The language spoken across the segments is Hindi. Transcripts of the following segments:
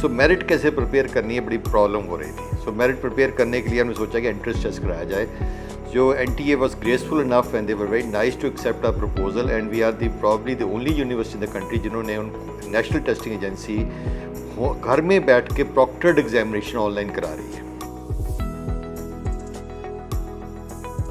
सो मेरिट कैसे प्रिपेयर करनी है बड़ी प्रॉब्लम हो रही थी। सो मेरिट प्रिपेयर करने के लिए हमने सोचा कि एंट्रेंस टेस्ट कराया जाए। जो NTA was graceful enough and they were very nice to accept our proposal, and we are probably the only university in the country जिन्होंने नेशनल टेस्टिंग एजेंसी घर में बैठ के प्रॉक्टर्ड एग्जामिनेशन ऑनलाइन करा रही है।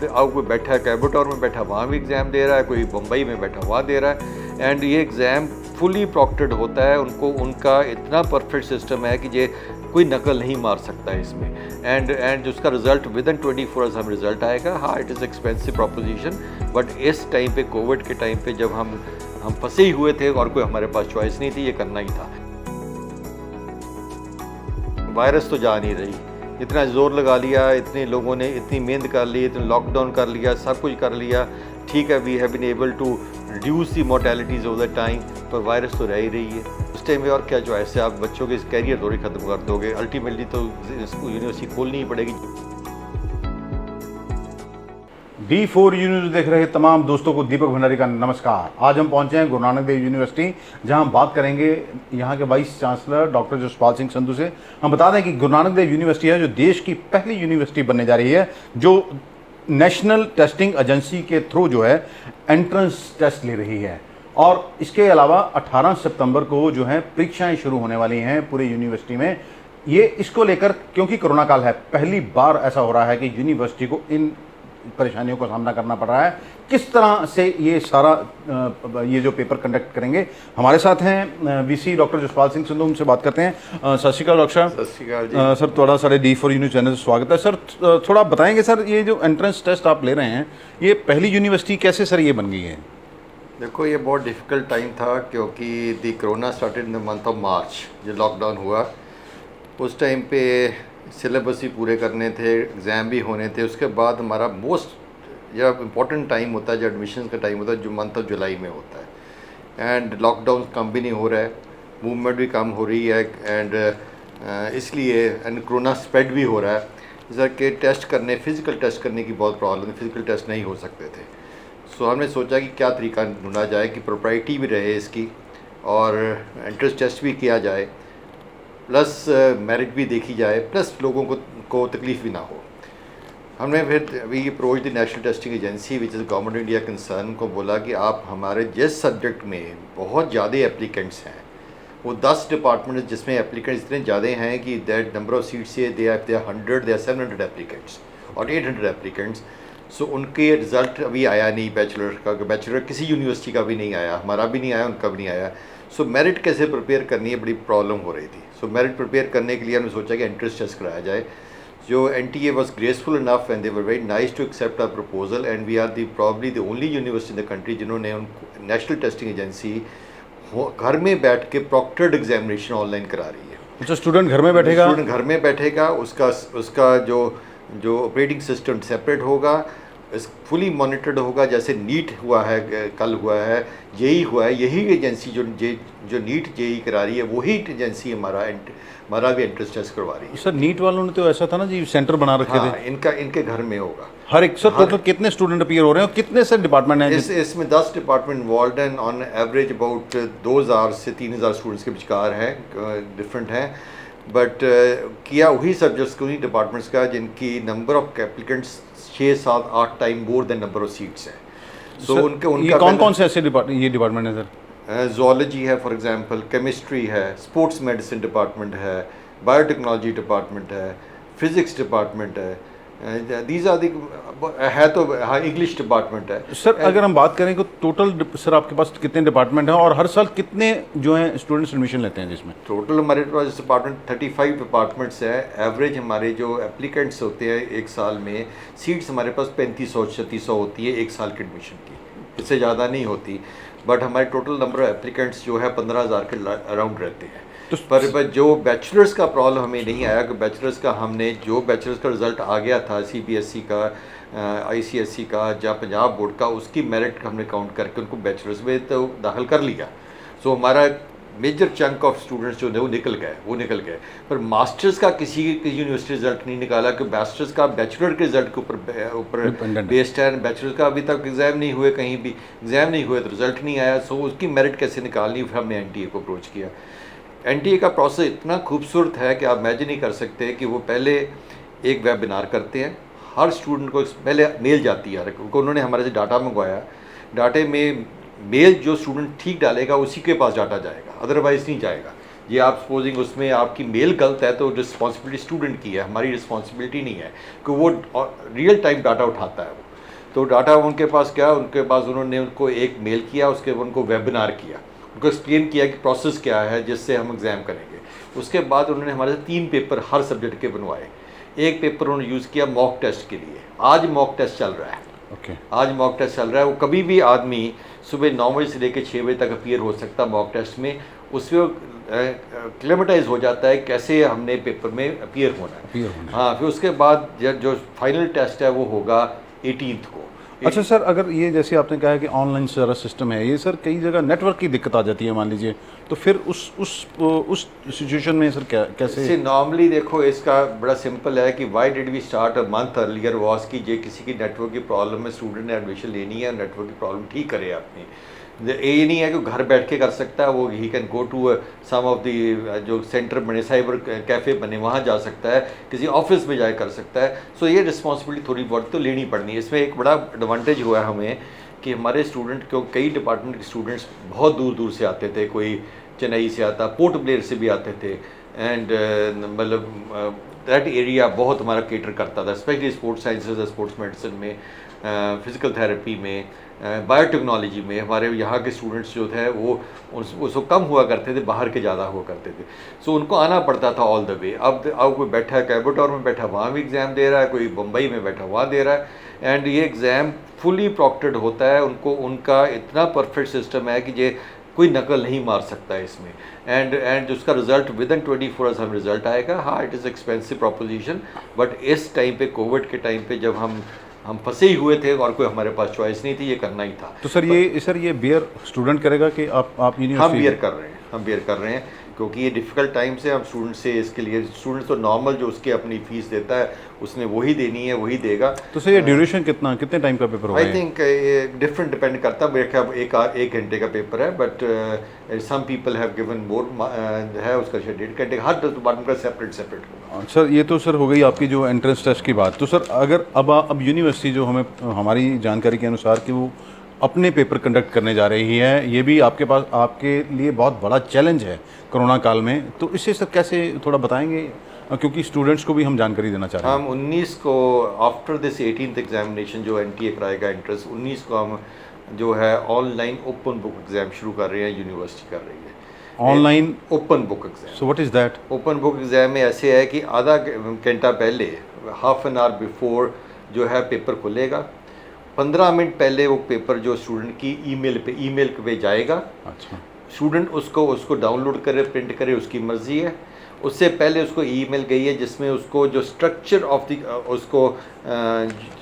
तो अब कोई बैठा है कैबोटॉर में बैठा वहाँ भी एग्ज़ाम दे रहा है, कोई बम्बई में बैठा वहाँ दे रहा है, एंड ये एग्ज़ाम फुली प्रॉक्टर्ड होता है। उनको उनका इतना परफेक्ट सिस्टम है कि ये कोई नकल नहीं मार सकता है इसमें, एंड उसका रिज़ल्ट विद इन 24 आवर्स हमें रिज़ल्ट आएगा। हाँ, it is expensive proposition, but इस टाइम पे कोविड के टाइम पे जब हम फंसे ही हुए थे और कोई हमारे पास चॉइस नहीं थी, ये करना ही था। वायरस तो जा नहीं रही, इतना ज़ोर लगा लिया, इतने लोगों ने इतनी मेहनत कर ली, इतना लॉकडाउन कर लिया, सब कुछ कर लिया, ठीक है, we have been able to reduce the mortalities over the time, पर वायरस तो रह ही रही है। उस टाइम में और क्या चॉइस है, आप बच्चों के कैरियर थोड़ी ख़त्म कर दोगे, अल्टीमेटली तो यूनिवर्सिटी खोलनी ही पड़ेगी। D4 यूनिवर्सिटी देख रहे तमाम दोस्तों को दीपक भंडारी का नमस्कार। आज हम पहुंचे हैं गुरु नानक देव यूनिवर्सिटी, जहां हम बात करेंगे यहाँ के vice chancellor doctor Jaspal Singh Sandhu से। हम बता दें कि गुरु नानक देव यूनिवर्सिटी है जो देश की पहली यूनिवर्सिटी बनने जा रही है जो नेशनल टेस्टिंग एजेंसी के थ्रू जो है एंट्रेंस टेस्ट ले रही है, और इसके अलावा 18 सितंबर को जो है परीक्षाएं शुरू होने वाली हैं पूरे यूनिवर्सिटी में। ये इसको लेकर, क्योंकि कोरोना काल है, पहली बार ऐसा हो रहा है कि यूनिवर्सिटी को इन परेशानियों का सामना करना पड़ रहा है। किस तरह से ये सारा ये जो पेपर कंडक्ट करेंगे, हमारे साथ हैं VC डॉक्टर जसपाल सिंह संधू, उनसे बात करते हैं। सत श्री अकाल डॉक्टर साहब। सत श्री अकाल जी। सर, थोड़ा सारे D4 न्यूज़ चैनल से स्वागत है। सर, थोड़ा बताएंगे सर, ये जो एंट्रेंस टेस्ट आप ले रहे हैं, ये पहली यूनिवर्सिटी कैसे सर ये बन गई है? देखो, ये बहुत डिफ़िकल्ट टाइम था क्योंकि the corona started in the month of March, जो लॉकडाउन हुआ उस टाइम पे सिलेबस भी पूरे करने थे, एग्ज़ाम भी होने थे। उसके बाद हमारा मोस्ट जो इम्पोर्टेंट टाइम होता है, जो एडमिशन का टाइम होता है, जो मंथ ऑफ जुलाई में होता है, एंड लॉकडाउन कम भी नहीं हो रहा है, मूवमेंट भी कम हो रही है, एंड इसलिए एंड कोरोना स्प्रेड भी हो रहा है, जैसा कि टेस्ट करने, फ़िज़िकल टेस्ट करने की बहुत प्रॉब्लम, फ़िज़िकल टेस्ट नहीं हो सकते थे। सो हमने सोचा कि क्या तरीका ढूंढा जाए कि प्रोप्राइटी भी रहे इसकी और एंट्रेंस टेस्ट भी किया जाए, प्लस मेरिट भी देखी जाए, प्लस लोगों को तकलीफ़ भी ना हो। हमने फिर अभी approach the national testing agency which is government India concern को बोला कि आप हमारे जिस सब्जेक्ट में बहुत ज़्यादा एप्लीकेंट्स हैं, वो 10 डिपार्टमेंट जिसमें एप्लीकेंट्स इतने ज़्यादा हैं कि दैट नंबर ऑफ सीट्स से they are 100, they are 700 applicants और 800 एप्लीकेंट्स। सो उनके रिज़ल्ट अभी आया नहीं बैचलर का, बैचलर किसी यूनिवर्सिटी का भी नहीं आया, हमारा भी नहीं आया, उनका भी नहीं आया। सो मेरिट कैसे प्रिपेयर करनी है बड़ी प्रॉब्लम हो रही थी। सो मेरिट प्रिपेयर करने के लिए हमने सोचा कि एंट्रेंस टेस्ट कराया जाए। जो NTA was graceful enough and they were very nice to accept our proposal, and we are probably the only university in the country जिन्होंने नेशनल टेस्टिंग एजेंसी घर में बैठ के प्रॉक्टर्ड एग्जामिनेशन ऑनलाइन करा रही है। अच्छा, स्टूडेंट घर में बैठेगा? स्टूडेंट घर में बैठेगा, उसका जो ऑपरेटिंग सिस्टम सेपरेट होगा, फुली मॉनिटर्ड होगा, जैसे नीट हुआ है, कल हुआ है, जेई हुआ है, यही एजेंसी जो नीट जेई करा रही है वही एजेंसी हमारा भी एंट्रेंस टेस्ट करवा रही है। सर, नीट वालों ने तो ऐसा था ना जी, सेंटर बना रखे थे। इनके घर में होगा हर एक। सर, टोटल कितने स्टूडेंट अपीयर हो रहे हैं और कितने से डिपार्टमेंट हैं? इसमें 10 डिपार्टमेंट इन्वॉल्व हैं, ऑन एवरेज अबाउट 2000 से 3000 स्टूडेंट्स के विचकार हैं, डिफरेंट हैं, बट किया वही सब्जेक्ट्स उन्हीं डिपार्टमेंट्स का जिनकी number of applicants 6, 7, 8 time more than number of seats हैं। सो उनका कौन से ऐसे डिपार्टमेंट है सर? ज़ूलॉजी है फॉर एग्जांपल, केमिस्ट्री है, स्पोर्ट्स मेडिसिन डिपार्टमेंट है, बायोटेक्नोलॉजी डिपार्टमेंट है, फिज़िक्स डिपार्टमेंट है, दीज आर दी है, तो हाँ, इंग्लिश डिपार्टमेंट है। सर, अगर हम बात करें तो टोटल सर आपके पास कितने डिपार्टमेंट हैं और हर साल कितने जो हैं स्टूडेंट्स एडमिशन लेते हैं जिसमें? टोटल हमारे पास डिपार्टमेंट 35 डिपार्टमेंट्स है। एवरेज हमारे जो एप्लीकेंट्स होते हैं एक साल में, सीट्स हमारे पास 3500-3600 होती है एक साल के एडमिशन की, इससे ज़्यादा नहीं होती, बट हमारे टोटल नंबर ऑफ एप्लीकेंट्स जो है 15,000 के अराउंड रहते हैं। तो पर जो बैचलर्स का प्रॉब्लम हमें नहीं आया कि बैचलर्स का जो बैचलर्स का रिज़ल्ट आ गया था CBSE का, ICSE का या पंजाब बोर्ड का, उसकी मेरिट हमने काउंट करके उनको बैचलर्स में तो दाखिल कर लिया। सो हमारा मेजर चंक ऑफ स्टूडेंट्स जो है वो निकल गए, पर मास्टर्स का किसी यूनिवर्सिटी रिजल्ट नहीं निकाला कि मास्टर्स का बैचलर के रिजल्ट के ऊपर बेस्ड है। बैचलर का अभी तक एग्ज़ाम नहीं हुए, कहीं भी एग्ज़ाम नहीं हुए तो रिजल्ट नहीं आया। सो उसकी मेरिट कैसे निकालनी, फिर हमने NTA को अप्रोच किया। एनटीए का प्रोसेस इतना खूबसूरत है कि आप इमेजिन नहीं कर सकते कि वो पहले एक वेबिनार करते हैं, हर स्टूडेंट को पहले मेल जाती है, उन्होंने हमारे से डाटा मंगवाया, डाटे में मेल जो स्टूडेंट ठीक डालेगा उसी के पास डाटा जाएगा, अदरवाइज़ नहीं जाएगा। ये आप सपोजिंग उसमें आपकी मेल गलत है तो रिस्पॉन्सिबिलिटी स्टूडेंट की है, हमारी रिस्पॉन्सिबिलिटी नहीं है कि वो रियल टाइम डाटा उठाता है वो। तो डाटा उनके पास क्या, उनके पास उन्होंने उनको एक मेल किया, उसके उनको वेबिनार किया, उनको एक्सप्लेन किया कि प्रोसेस क्या है जिससे हम एग्ज़ाम करेंगे। उसके बाद उन्होंने हमारे से 3 पेपर हर सब्जेक्ट के बनवाए। एक पेपर उन्होंने यूज़ किया मॉक टेस्ट के लिए, आज मॉक टेस्ट चल रहा है। आज मॉक टेस्ट चल रहा है, वो कभी भी आदमी सुबह 9 बजे से लेकर 6 बजे तक अपीयर हो सकता मॉक टेस्ट में, उसमें क्लेमेटाइज हो जाता है कैसे हमने पेपर में अपीयर होना है। हाँ, फिर उसके बाद जो फाइनल टेस्ट है वो होगा 18th को। अच्छा सर, अगर ये जैसे आपने कहा है कि ऑनलाइन सारा सिस्टम है, ये सर कई जगह नेटवर्क की दिक्कत आ जाती है मान लीजिए, तो फिर उस सिचुएशन में सर कैसे? नॉर्मली देखो इसका बड़ा सिंपल है कि why did we start a month earlier was कि जे किसी की नेटवर्क की प्रॉब्लम है, स्टूडेंट ने एडमिशन लेनी है, नेटवर्क की प्रॉब्लम ठीक करे अपनी। ये नहीं है कि घर बैठ के कर सकता है, वो he can go to some of the जो सेंटर बने, साइबर कैफ़े बने, वहाँ जा सकता है, किसी ऑफिस में जाए कर सकता है। सो ये रिस्पॉन्सिबिलिटी थोड़ी बहुत तो लेनी पड़नी है। इसमें एक बड़ा एडवांटेज हुआ है हमें कि हमारे स्टूडेंट को, कई डिपार्टमेंट के स्टूडेंट्स बहुत दूर दूर से आते थे, कोई चेन्नई से आता, पोर्ट ब्लेयर से भी आते थे, एंड मतलब दैट एरिया बहुत हमारा केटर करता था, specially sports sciences, sports medicine में, फिज़िकल थेरेपी में, बायोटेक्नोलॉजी में। हमारे यहाँ के स्टूडेंट्स जो थे वो उसको कम हुआ करते थे, बाहर के ज़्यादा हुआ करते थे। सो उनको आना पड़ता था ऑल द वे। अब कोई बैठा है कैबोटॉर में बैठा, वहाँ भी एग्ज़ाम दे रहा है, कोई बम्बई में बैठा वहाँ दे रहा है, एंड ये एग्ज़ाम फुली प्रॉक्टेड होता है। उनका इतना परफेक्ट सिस्टम है कि ये कोई नकल नहीं मार सकता है इसमें, एंड उसका रिजल्ट विद इन 24 आवर्स हम रिजल्ट आएगा। हाँ, it is expensive proposition, but इस टाइम पे, कोविड के टाइम पे, जब हम फंसे ही हुए थे और कोई हमारे पास चॉइस नहीं थी, ये करना ही था। तो सर ये बियर स्टूडेंट करेगा कि आप यूनिवर्सिटी? हम बियर कर रहे हैं क्योंकि ये डिफ़िकल्ट टाइम से हम स्टूडेंट से, इसके लिए स्टूडेंट तो नॉर्मल जो उसकी अपनी फ़ीस देता है उसने वही देनी है, वही देगा। तो सर ये ड्यूरेशन कितने टाइम का पेपर होगा? आई थिंक डिफरेंट डिपेंड करता है, मेरे ख्याल एक घंटे का पेपर है, but some people have given more है, उसका शायद 1.5 घंटे, हर डिपार्टमेंट का सेपरेट होगा। सर ये तो सर हो गई आपकी जो एंट्रेंस टेस्ट की बात। तो सर अगर अब यूनिवर्सिटी जो हमें, हमारी जानकारी के अनुसार कि वो अपने पेपर कंडक्ट करने जा रही है, ये भी आपके लिए बहुत बड़ा चैलेंज है कोरोना काल में, तो इससे सर कैसे थोड़ा बताएंगे, क्योंकि स्टूडेंट्स को भी हम जानकारी देना चाह रहे हैं। हम 19 को आफ्टर दिस 18th एग्जामिनेशन जो एनटीए कराएगा एंट्रेंस, 19 को हम जो है ऑनलाइन ओपन बुक एग्ज़ाम शुरू कर रहे हैं, यूनिवर्सिटी कर रही है online open book exam. So what is that? Open book exam में ऐसे है कि आधा घंटा पहले, हाफ एन आवर बिफोर जो है पेपर खुलेगा, 15 मिनट पहले वो पेपर जो स्टूडेंट की ईमेल पे जाएगा। अच्छा। स्टूडेंट उसको डाउनलोड करे, प्रिंट करे, उसकी मर्ज़ी है। उससे पहले उसको ईमेल गई है जिसमें उसको जो स्ट्रक्चर ऑफ द उसको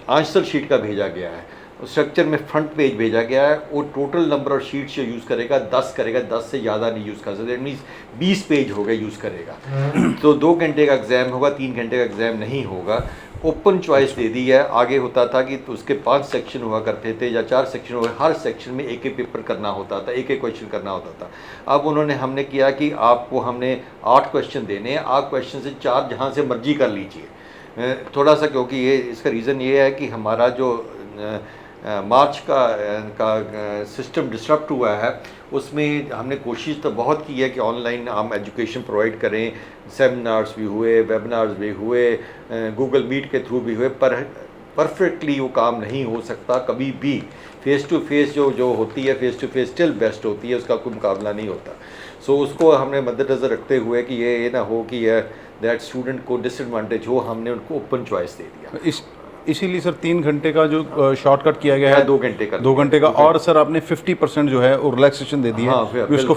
आंसर शीट का भेजा गया है, उस स्ट्रक्चर में फ्रंट पेज भेजा गया है। वो टोटल नंबर ऑफ शीट्स जो यूज़ करेगा 10 करेगा, 10 से ज़्यादा नहीं यूज़ कर सकता, दैट मीन्स 20 पेज हो गए यूज़ करेगा। तो 2 घंटे का एग्ज़ाम होगा, 3 घंटे का एग्ज़ाम नहीं होगा। ओपन चॉइस दे दी है। आगे होता था कि तो उसके 5 सेक्शन हुआ करते थे या 4 सेक्शन हुए, हर सेक्शन में एक पेपर करना होता था, एक क्वेश्चन करना होता था। अब हमने किया कि आपको हमने 8 क्वेश्चन देने हैं, आप क्वेश्चन से 4 जहाँ से मर्जी कर लीजिए। थोड़ा सा, क्योंकि ये इसका रीज़न ये है कि हमारा जो मार्च का सिस्टम डिस्टर्ब हुआ है, उसमें हमने कोशिश तो बहुत की है कि ऑनलाइन हम एजुकेशन प्रोवाइड करें, सेमिनार्स भी हुए, वेबिनार्स भी हुए, गूगल मीट के थ्रू भी हुए, पर परफेक्टली वो काम नहीं हो सकता कभी भी। फेस टू फेस जो होती है, face to face still best होती है, उसका कोई मुकाबला नहीं होता। सो उसको हमने मद्देनज़र रखते हुए कि ये ना हो कि दैट स्टूडेंट को डिसएडवांटेज हो, हमने उनको ओपन चॉइस दे दिया। इसीलिए सर 3 घंटे का जो शॉर्टकट किया गया है, 2 घंटे का 2 घंटे का, और सर आपने 50% जो है वो रिलैक्सेशन दे दी है। हाँ, उसको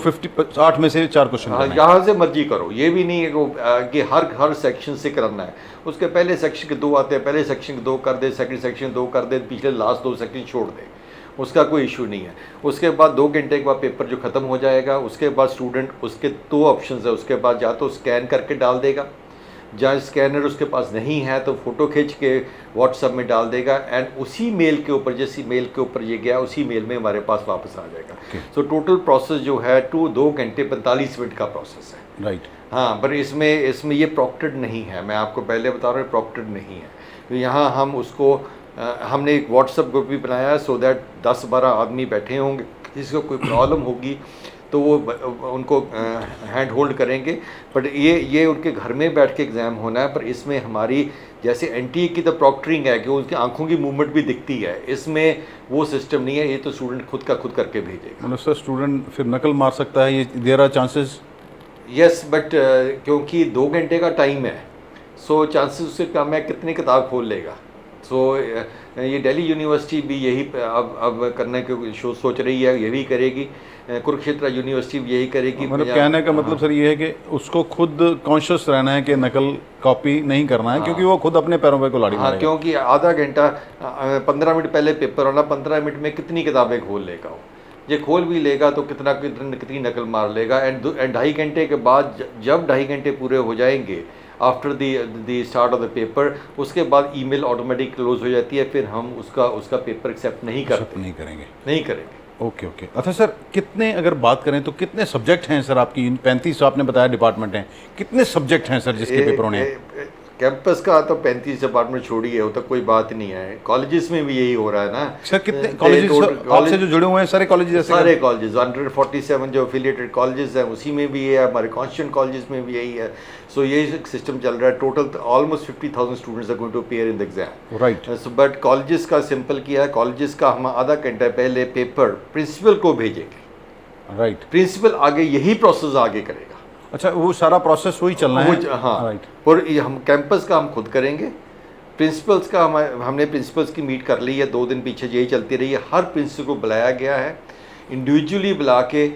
8 में से 4 क्वेश्चन हाँ, यहाँ से मर्जी करो, ये भी नहीं है कि हर सेक्शन से करना है। उसके पहले सेक्शन के 2 आते हैं, पहले सेक्शन के 2 कर दे, सेकंड सेक्शन 2 कर दे, पिछले लास्ट 2 सेक्शन छोड़ दे, उसका कोई इशू नहीं है। उसके बाद 2 घंटे के बाद पेपर जो ख़त्म हो जाएगा, उसके बाद स्टूडेंट, उसके 2 ऑप्शन है, उसके बाद या तो स्कैन करके डाल देगा, जहाँ स्कैनर उसके पास नहीं है तो फ़ोटो खींच के व्हाट्सएप में डाल देगा, एंड उसी मेल के ऊपर, जैसी मेल के ऊपर ये गया, उसी मेल में हमारे पास वापस आ जाएगा। सो टोटल प्रोसेस जो है 2 घंटे 45 मिनट का प्रोसेस है। राइट। हाँ, पर इसमें इसमें ये प्रॉक्टेड नहीं है, मैं आपको पहले बता रहा हूँ प्रॉक्टेड नहीं है। तो यहाँ हम उसको हमने एक व्हाट्सएप ग्रुप भी बनाया है सो दैट 10-12 आदमी बैठे होंगे, जिसको कोई प्रॉब्लम होगी तो वो उनको हैंड होल्ड करेंगे। बट ये उनके घर में बैठ के एग्ज़ाम होना है। पर इसमें हमारी जैसे एनटीए की तो प्रॉक्टरिंग है कि उनकी आंखों की मूवमेंट भी दिखती है, इसमें वो सिस्टम नहीं है। ये तो स्टूडेंट खुद का खुद करके भेजेगा। मतलब सर स्टूडेंट फिर नकल मार सकता है, ये there are chances? Yes, but क्योंकि 2 घंटे का टाइम है, सो चांसेस उससे कम है कितनी किताब खोल लेगा। सो ये दिल्ली यूनिवर्सिटी भी यही अब करने की सोच रही है, ये भी करेगी। कुरुक्षेत्र यूनिवर्सिटी भी यही करेगी। मतलब कहने का मतलब सर ये है कि उसको खुद कॉन्शियस रहना है कि नकल कॉपी नहीं करना है, क्योंकि वो खुद अपने पैरों पे कुल्हाड़ी हाँ, मारेगा। क्योंकि आधा घंटा 15 मिनट पहले पेपर होना, 15 मिनट में कितनी किताबें खोल लेगा वो। ये खोल भी लेगा तो कितनी नकल मार लेगा। एंड 2.5 घंटे के बाद, जब 2.5 घंटे पूरे हो जाएंगे after the start of the paper, उसके बाद ईमेल ऑटोमेटिक क्लोज हो जाती है। फिर हम उसका पेपर एक्सेप्ट नहीं करते, नहीं करेंगे। Okay okay. अच्छा सर, कितने अगर बात करें तो कितने सब्जेक्ट हैं सर आपकी? 35 आपने बताया डिपार्टमेंट हैं, कितने सब्जेक्ट हैं सर जिसके पेपर होने हैं? कैंपस का तो 35 डिपार्टमेंट छोड़िए, वो तो कोई बात नहीं है। कॉलेजेस में भी यही हो रहा है ना सर। कितने कॉलेजेस आपसे जो जुड़े हुए हैं? सारे कॉलेजेस? सारे कॉलेजेस 147 जो एफिलिएटेड कॉलेजेस हैं उसी में भी है, हमारे कॉन्स्टिट्यूएंट कॉलेजेस में भी यही है। सो यही सिस्टम चल रहा है। Total almost 50,000 students are going to appear in the exam. Right. But colleges का सिंपल किया है, कॉलेजेस का हम आधा घंटा पहले पेपर प्रिंसिपल को भेजेंगे। राइट। प्रिंसिपल आगे यही प्रोसेस आगे करेगा। अच्छा, वो सारा प्रोसेस वही चलना है? हाँ, राइट। और ये हम कैंपस का हम खुद करेंगे। प्रिंसिपल्स का हमने प्रिंसिपल्स की मीट कर ली है, 2 दिन पीछे यही चलती रही है। हर प्रिंसिपल को बुलाया गया है, इंडिविजुअली बुला के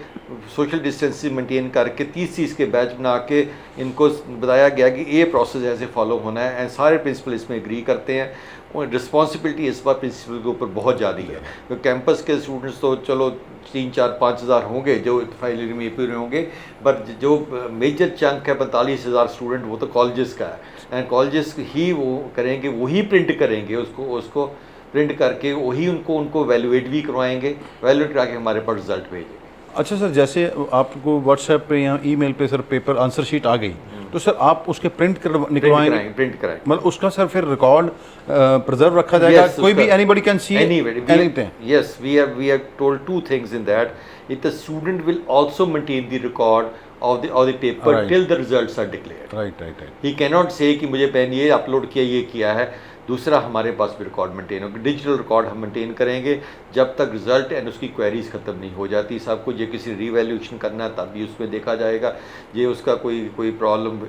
सोशल डिस्टेंसिंग मेंटेन करके 30 के बैच बना के इनको बताया गया कि ये प्रोसेस ऐसे फॉलो होना है। एंड सारे प्रिंसिपल इसमें एग्री करते हैं। और रिस्पॉन्सिबिलिटी इस बार प्रिंसिपल के ऊपर बहुत ज़्यादा है। तो कैंपस के स्टूडेंट्स तो चलो 3-4-5 हज़ार होंगे जो फाइनल में पूरे होंगे, बट जो मेजर चंक है 45,000 स्टूडेंट, वो तो कॉलेजेस का है। एंड कॉलेजेस ही वो करेंगे, वही प्रिंट करेंगे, उसको प्रिंट करके वही उनको वैल्यूएट भी करवाएंगे, वैल्यूएट करा के हमारे पास रिजल्ट भेजेंगे। अच्छा सर, जैसे आपको व्हाट्सएप पे या ईमेल पे सर पेपर आंसर शीट आ गई, तो सर आप उसके प्रिंट निकलवाएंगे? प्रिंट कराएंगे। मतलब उसका सर फिर रिकॉर्ड प्रिजर्व रखा जाएगा? Yes, कोई भी anybody can see anything? Yes, we have told 2 things in that. If the student will also maintain the record of the paper Right. till the results are declared. Right. He cannot say कि मुझे पेन ये अपलोड किया, ये किया है। दूसरा, हमारे पास भी रिकॉर्ड मेंटेन होगा, डिजिटल रिकॉर्ड हम मेंटेन करेंगे जब तक रिजल्ट एंड उसकी क्वेरीज ख़त्म नहीं हो जाती। सबको ये किसी रीवैल्यूएशन करना है तब भी उसमें देखा जाएगा। ये उसका कोई प्रॉब्लम,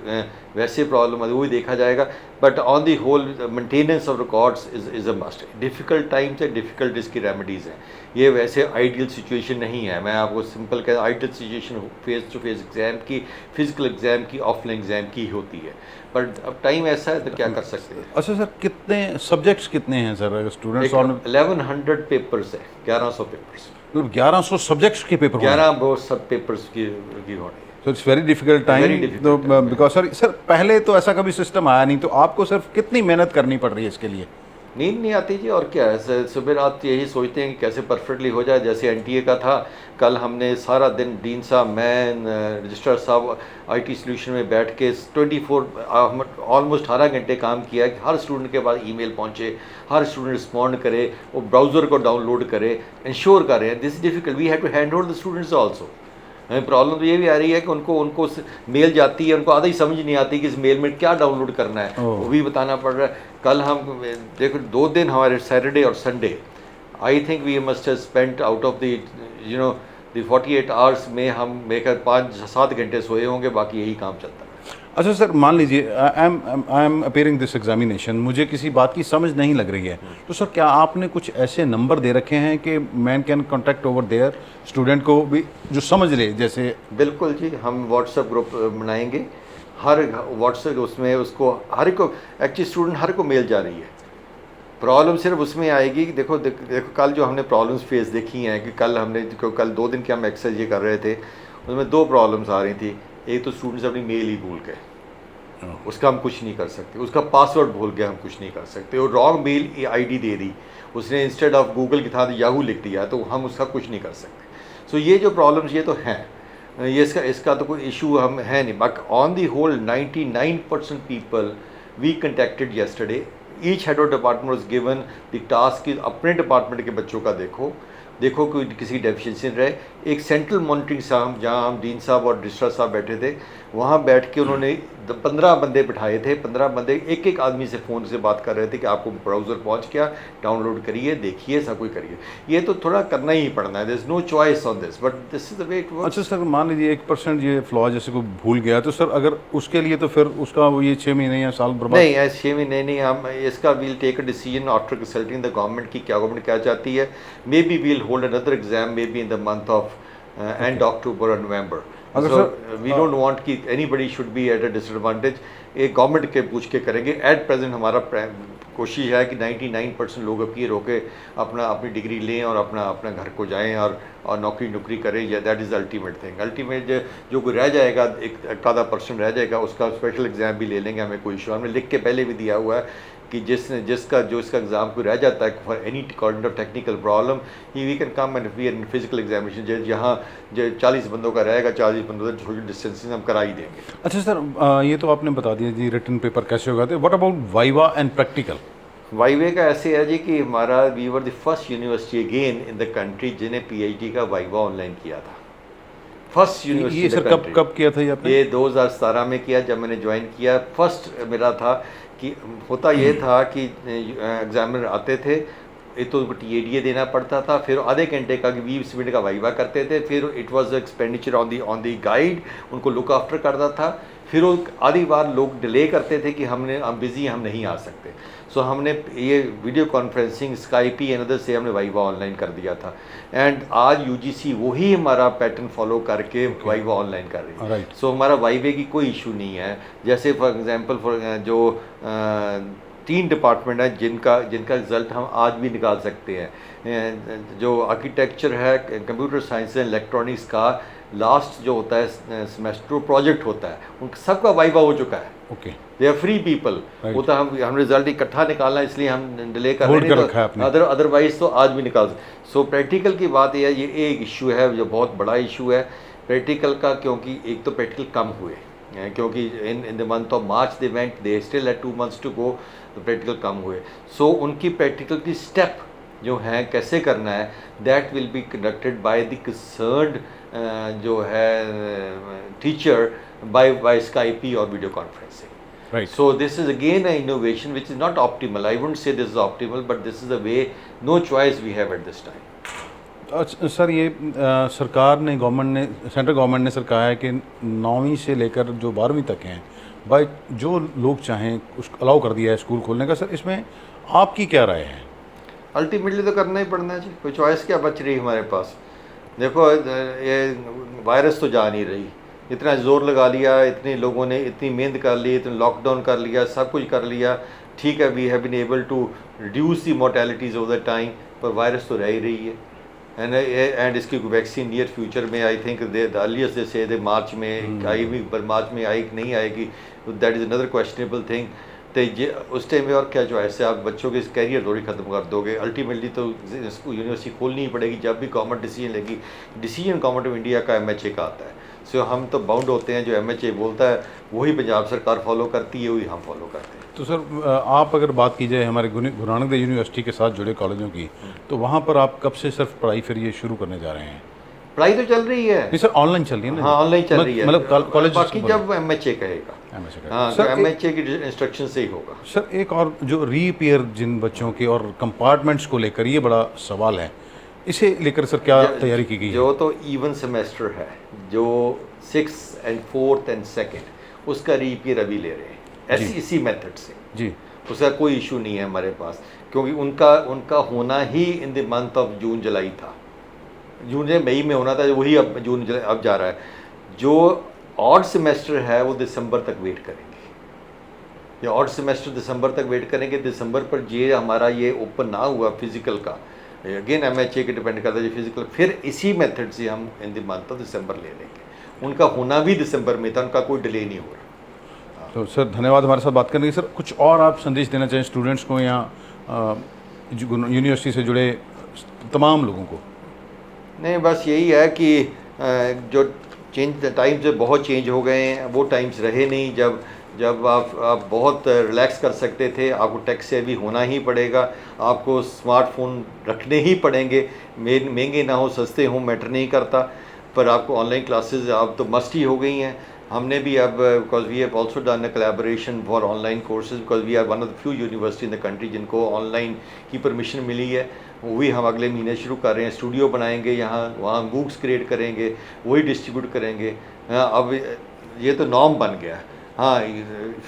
वैसे प्रॉब्लम है वो भी देखा जाएगा। But on the whole maintenance of records is a must. Difficult times है, डिफ़िकल्ट इसकी रेमेडीज़ हैं। ये वैसे आइडियल सिचुएशन नहीं है। मैं आपको सिंपल कह, ideal situation face to face exam की, फिजिकल एग्ज़ाम की, ऑफलाइन एग्ज़ाम की होती है। पर अब टाइम ऐसा है तो क्या कर सकते हैं। अच्छा सर, कितने सब्जेक्ट्स कितने हैं सर स्टूडेंट्स? 1100 पेपर्स है, 1100 पेपर्स। 1100 सब्जेक्ट्स के पेपर? 11 सब पेपर्स की होनी है। So it's very difficult time. तो बिकॉज सर पहले तो ऐसा कभी सिस्टम आया नहीं, तो आपको सिर्फ कितनी मेहनत करनी पड़ रही है इसके लिए? नींद नहीं आती जी, और क्या है। सुबह रात यही सोचते हैं कि कैसे परफेक्टली हो जाए। जैसे एनटीए का था, कल हमने सारा दिन डीन साहब, मैं, रजिस्ट्रार साहब आईटी सोल्यूशन में बैठ के 24 ऑलमोस्ट 18 घंटे काम किया कि हर स्टूडेंट के पास ईमेल पहुंचे, हर स्टूडेंट रिस्पॉन्ड करे, वो ब्राउज़र को डाउनलोड करे, इंश्योर करें। This is difficult, we have to hand hold the students also. हमें प्रॉब्लम तो ये भी आ रही है कि उनको मेल जाती है, उनको आधा ही समझ नहीं आती कि इस मेल में क्या डाउनलोड करना है, वो भी बताना पड़ रहा है। कल हम देखो 2 दिन हमारे सैटरडे और Sunday, I think we must have spent out of the 48 hours में हम मेकर 5-7 घंटे सोए होंगे, बाकी यही काम चलता है। अच्छा सर, मान लीजिए I am appearing this examination, मुझे किसी बात की समझ नहीं लग रही है, तो सर क्या आपने कुछ ऐसे नंबर दे रखे हैं कि man can contact over their student को भी जो समझ ले? जैसे बिल्कुल जी, हम व्हाट्सएप ग्रुप बनाएंगे, हर व्हाट्सएप उसमें उसको हर को, एक्चुअली स्टूडेंट हर को मेल जा रही है। प्रॉब्लम सिर्फ उसमें आएगी कि देखो कल जो हमने प्रॉब्लम्स फेस देखी हैं कि कल 2 दिन के हम एक्सरसाइज ये कर रहे थे, उसमें 2 प्रॉब्लम्स आ रही थी। एक तो स्टूडेंट्स अपनी मेल ही भूल गए, उसका हम कुछ नहीं कर सकते। उसका पासवर्ड भूल गया, हम कुछ नहीं कर सकते। और रॉन्ग मेल आईडी दे दी उसने, इंस्टेड ऑफ गूगल की था याहू लिख दिया, तो हम उसका कुछ नहीं कर सकते। सो ये जो प्रॉब्लम्स ये तो हैं। ये इसका तो कोई इशू हम है नहीं, but on the whole 99% people we contacted yesterday, each head of department was given the task कि अपने डिपार्टमेंट के बच्चों का देखो कोई किसी डेफिशिएंसी रहे। एक सेंट्रल मॉनिटरिंग साहब, जहाँ हम डीन साहब और रजिस्ट्रार साहब बैठे थे, वहाँ बैठ के उन्होंने 15 बंदे बिठाए थे। 15 बंदे एक एक आदमी से फ़ोन से बात कर रहे थे कि आपको ब्राउज़र पहुँच गया, डाउनलोड करिए, देखिए, सब कुछ करिए। ये तो थोड़ा करना ही पड़ना है, there is no choice on this, but this is the way it works. अच्छा सर, मान लीजिए 1% ये फ्लॉ जैसे को भूल गया, तो सर अगर उसके लिए तो फिर उसका वो ये 6 महीने या साल बर्बाद? नहीं, ऐसे 6 महीने नहीं, हम इसका will take a decision after consulting the government की गवर्नमेंट क्या चाहती है। May be will hold another exam may be in the month of and October और नवंबर। अगर so sir we don't want कि anybody should be at a disadvantage. एक गवर्नमेंट के पूछ के करेंगे। एट प्रेजेंट हमारा कोशिश है कि 99% लोग अपीयर होकर अपनी डिग्री लें और अपना घर को जाएं और नौकरी करें। या that is ultimate thing. Ultimate जो कोई रह जाएगा, एक आधा % रह जाएगा, उसका स्पेशल एग्ज़ाम भी ले लेंगे, हमें कोई इशू। हमने लिख के पहले भी दिया हुआ है कि जिसका एग्ज़ाम को रह जाता है for any kind of technical problem, he we can come and we in physical examination. जहाँ जो 40 बंदों का रहेगा, 40 बंदों से सोशल डिस्टेंसिंग हम करा ही देंगे। अच्छा सर, ये तो आपने बता दिया जी रिटन पेपर कैसे होगा, तो what about viva and practical? वाइवे का ऐसे है जी कि हमारा we were the first university again in the country जिन्हें PhD का वाइवा ऑनलाइन किया था। First university. ये सर कब किया था ये आपने? ये 2017 में किया, जब मैंने ज्वाइन किया। फर्स्ट मेरा था कि होता ये था कि एग्जामिनर आते थे, एक तो उनको TADA देना पड़ता था, फिर आधे घंटे का 20 मिनट का वाइवा करते थे, फिर it was expenditure on the guide, उनको लुक आफ्टर करता था। फिर वो आधी बार लोग डिले करते थे कि हम बिज़ी, हम नहीं आ सकते। सो हमने ये video conferencing, Skype and other से हमने वाइवा ऑनलाइन कर दिया था। एंड आज UGC वही हमारा पैटर्न फॉलो करके वाइवा ऑनलाइन कर रही है। सो हमारा वाइवे की कोई इशू नहीं है। जैसे फॉर एग्जांपल जो 3 डिपार्टमेंट है जिनका रिज़ल्ट हम आज भी निकाल सकते हैं। जो आर्किटेक्चर है, कंप्यूटर साइंस है, इलेक्ट्रॉनिक्स का लास्ट जो होता है सेमेस्टर प्रोजेक्ट होता है, उन सबका वाइवा हो चुका है। Okay, they are free people. वो तो हम रिजल्ट इकट्ठा निकालना इसलिए हम डिले कर रहे हैं, तो अदरवाइज तो आज भी निकाल। सो प्रैक्टिकल की बात ये है, ये एक इशू है जो बहुत बड़ा इशू है प्रैक्टिकल का, क्योंकि एक तो प्रैक्टिकल कम हुए, क्योंकि in the month of March they went, they still had 2 months to go, तो प्रैक्टिकल कम हुए। सो उनकी प्रैक्टिकल की स्टेप जो है कैसे करना है, that will be conducted by the concerned जो है टीचर बाय स्काइपी और video conferencing. Right. So this is again an innovation which is not optimal. I wouldn't say this is optimal, but this is the way, no choice we have at this time. अच्छा सर, ये सरकार ने, गवर्नमेंट ने, सेंट्रल गवर्नमेंट ने सर कहा है कि 9वीं से लेकर जो 12वीं तक हैं, भाई जो लोग चाहें उसको अलाउ कर दिया है स्कूल खोलने का। सर इसमें आपकी क्या राय है? अल्टीमेटली तो करना ही पड़ना है जी, कोई चॉइस क्या बच रही है हमारे पास। देखो ये वायरस तो जा नहीं रही, इतना जोर लगा लिया, इतने लोगों ने इतनी मेहनत कर ली, इतना लॉकडाउन कर लिया, सब कुछ कर लिया, ठीक है, we have been able to reduce the mortalities over the time, पर वायरस तो रह ही रही है। एंड इसकी वैक्सीन नियर फ्यूचर में आई थिंक दे अर्लीस्ट दे से दे मार्च में आएगी, पर मार्च में आई कि नहीं आएगी, that is another questionable thing. तो ये उस टाइम में और क्या चॉइस है, आप बच्चों के कैरियर थोड़ी ख़त्म कर दोगे। अल्टीमेटली तो यूनिवर्सिटी खोलनी ही पड़ेगी जब भी गवर्नमेंट डिसीजन लेगी। डिसीजन गवर्नमेंट ऑफ इंडिया का MHA का आता है। सो हम तो बाउंड होते हैं, जो MHA बोलता है वही पंजाब सरकार फॉलो करती है, वही हम फॉलो करते हैं। तो सर आप अगर बात की जाए हमारे गुरु नानक देव यूनिवर्सिटी के साथ जुड़े कॉलेजों की, तो वहाँ पर आप कब से सिर्फ पढ़ाई फिर ये शुरू करने जा रहे हैं? पढ़ाई तो चल रही है। नहीं सर, ऑनलाइन चल रही है ना? हाँ, ऑनलाइन चल रही है, मतलब कॉलेज बाकी जब MHA कहेगा। हाँ, तो MHA की इंस्ट्रक्शन से ही होगा। सर एक और जो रीपेयर जिन बच्चों के और कंपार्टमेंट्स को लेकर ये बड़ा सवाल है, इसे लेकर सर क्या तैयारी की गई? जो तो इवन सेमेस्टर है, जो 6th and 4th and 2nd, उसका रीपेयर अभी ले रहे हैं इसी मेथड से जी। उसका कोई इशू नहीं है हमारे पास, क्योंकि उनका होना ही in the month of June July था। जून या मई में होना था, वही अब जून जुलाई अब जा रहा है। जो ऑड सेमेस्टर है वो दिसंबर तक वेट करेंगे, या ऑड सेमेस्टर दिसंबर तक वेट करेंगे। दिसंबर पर ये हमारा ये ओपन ना हुआ फिजिकल का, अगेन MHA के डिपेंड करता है जो फिजिकल, फिर इसी मेथड से हम इन द मंथ ऑफ दिसंबर ले लेंगे। उनका होना भी दिसंबर में था, उनका कोई डिले नहीं हो रहा। तो सर धन्यवाद हमारे साथ बात करने के। सर कुछ और आप संदेश देना चाहें स्टूडेंट्स को या यूनिवर्सिटी से जुड़े तमाम लोगों को? नहीं, बस यही है कि जो टाइम्स बहुत चेंज हो गए हैं, वो टाइम्स रहे नहीं जब जब आप बहुत रिलैक्स कर सकते थे। आपको टेक सेवी होना ही पड़ेगा, आपको स्मार्टफोन रखने ही पड़ेंगे, महंगे ना हो सस्ते हो मैटर नहीं करता, पर आपको ऑनलाइन क्लासेस अब तो मस्ट ही हो गई हैं। हमने भी अब because we have also done a collaboration for online courses, because we are one of the few university in the country जिनको ऑनलाइन की परमिशन मिली है। वो भी हम अगले महीने शुरू कर रहे हैं। स्टूडियो बनाएंगे यहाँ, वहाँ बुक्स क्रिएट करेंगे, वही डिस्ट्रीब्यूट करेंगे। अब ये तो नॉर्म बन गया। हाँ,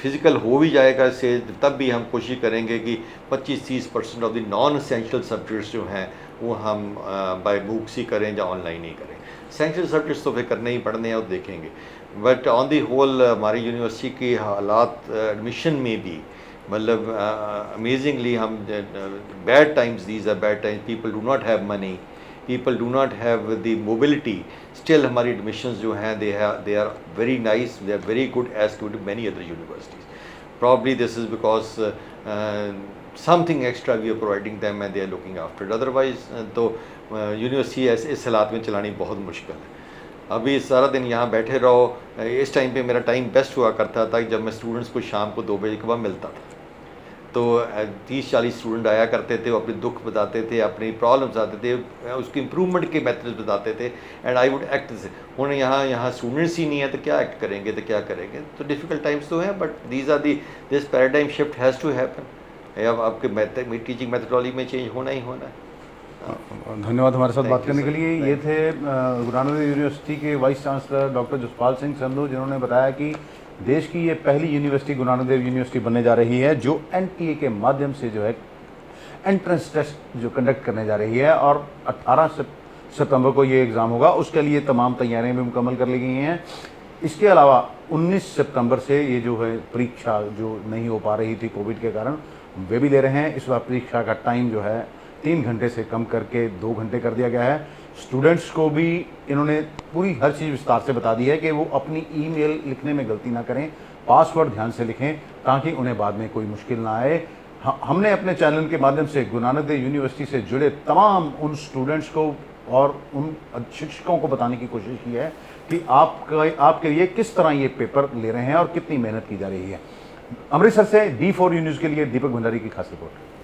फिज़िकल हो भी जाएगा इससे, तब भी हम कोशिश करेंगे कि 25-30% of the non essential subjects जो हैं वो हम बाय बुक्स ही करें या ऑनलाइन ही करें। एसेंशियल सब्जेक्ट्स तो फिर करने ही पड़ने हैं और देखेंगे। बट ऑन दी होल हमारी यूनिवर्सिटी की हालात एडमिशन में भी मतलब अमेजिंगली हम bad times, these are bad times, people do not have money, people do not have the mobility, still हमारी admissions जो हैं they are very nice, they are very good as to many other universities. Probably this is because something extra we are providing them and they are looking after it. Otherwise तो यूनिवर्सिटी इस हालात में चलानी बहुत मुश्किल है। अभी सारा दिन यहाँ बैठे रहो, इस टाइम पे मेरा टाइम बेस्ट हुआ करता था जब मैं स्टूडेंट्स को शाम को 2 बजे के बाद मिलता था। तो 30-40 स्टूडेंट आया करते थे, वो अपने दुख बताते थे, अपनी प्रॉब्लम्स बताते थे, उसकी इम्प्रूवमेंट के मेथड्स बताते थे, एंड आई वुड एक्ट। हूँ यहाँ स्टूडेंट्स ही नहीं है तो क्या एक्ट करेंगे, तो क्या करेंगे। तो डिफ़िकल्ट टाइम्स तो हैं, but these are this paradigm shift has to happen. अब आपके टीचिंग मेथडोलॉजी में चेंज होना ही होना है। धन्यवाद हमारे साथ बात करने के लिए। ये थे गुरु नानक देव यूनिवर्सिटी के vice chancellor doctor Jaspal Singh Sandhu, जिन्होंने बताया कि देश की ये पहली यूनिवर्सिटी गुरु नानक देव यूनिवर्सिटी बनने जा रही है जो एनटीए के माध्यम से जो है एंट्रेंस टेस्ट जो कंडक्ट करने जा रही है, और 18 सितंबर को ये एग्ज़ाम होगा। उसके लिए तमाम तैयारियां भी मुकम्मल कर ली गई हैं। इसके अलावा 19 सितंबर से ये जो है परीक्षा जो नहीं हो पा रही थी कोविड के कारण, वे भी ले रहे हैं। इस बार परीक्षा का टाइम जो है 3 घंटे से कम करके 2 घंटे कर दिया गया है। स्टूडेंट्स को भी इन्होंने पूरी हर चीज़ विस्तार से बता दी है कि वो अपनी ईमेल लिखने में गलती ना करें, पासवर्ड ध्यान से लिखें ताकि उन्हें बाद में कोई मुश्किल ना आए। हमने अपने चैनल के माध्यम से गुरु नानक देव यूनिवर्सिटी से जुड़े तमाम उन स्टूडेंट्स को और उन शिक्षकों को बताने की कोशिश की है कि आपके लिए किस तरह ये पेपर ले रहे हैं और कितनी मेहनत की जा रही है। अमृतसर से D4U न्यूज़ के लिए दीपक भंडारी की खास रिपोर्ट।